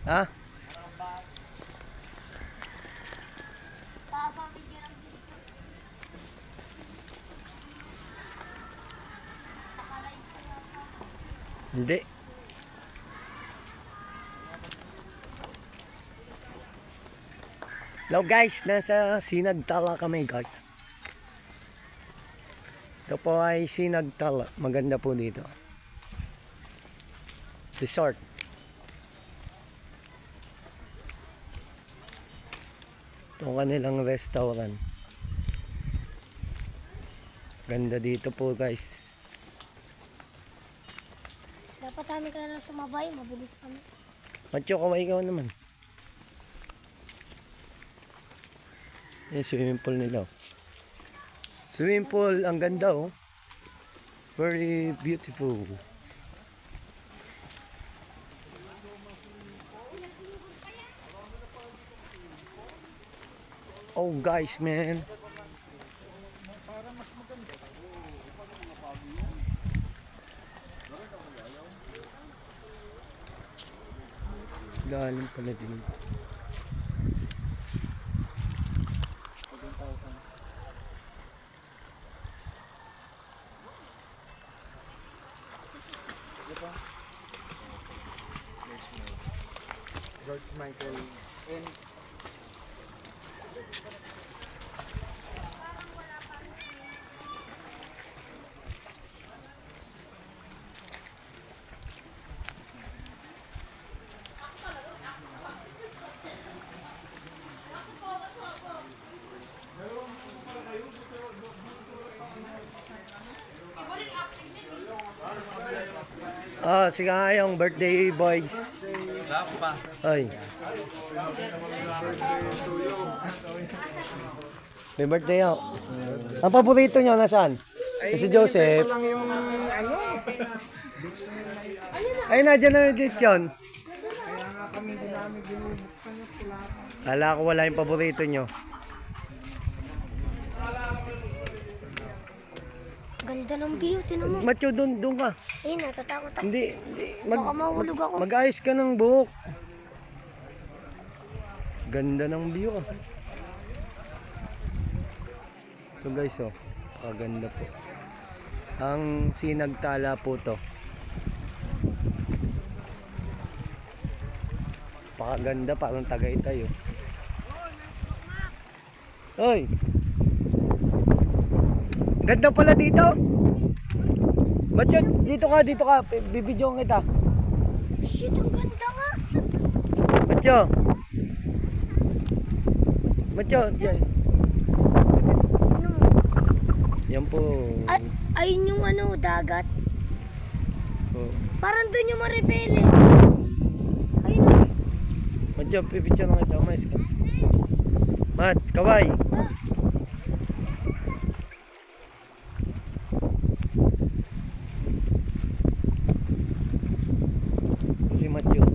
Ha? Hindi. Hello guys, nasa Sinagtala kami guys. Ito po ay Sinagtala. Maganda po dito. Resort. Ito kanilang restaurant. Ganda dito po guys. Dapat sa amin ka na sumabay, mabilis kami. Macho, kaway ikaw naman. Yung swimming pool nila. Swimming pool, ang ganda oh. Very beautiful. Oh guys, man. Lalim pala din. George Michael and Ah, sige nga yung birthday boys. Ay. May birthday ako. Ang paborito nyo nasaan? Si Joseph. lang yung ano. Ay, nadyan na yung lechon. Kaya nga kami din namin binubuksan yung pula. Kala ko wala yung paborito nyo. Ganda ng view, tinan mo. Macho, doon ka. Eh, natatakot ako. Hindi. Baka mahulog ako. Mag-ayos ka ng buhok. Ganda ng view ah. Ito guys oh. Kaganda po. Ang Sinagtala po to. Pakaganda, parang Tagaytay oh. Hoy! Ganda pala dito. Macho, dito ka. Bibidyoan kita. Shit, ang ganda nga. Macho. Macho, yan. Ano? Yan po. Ayun yung ano, dagat. Oh. Parang doon yung Maribeles. Ayun o. Macho, bibidyoan kita. Umayos ka. Mat, kaway. Si Matthew.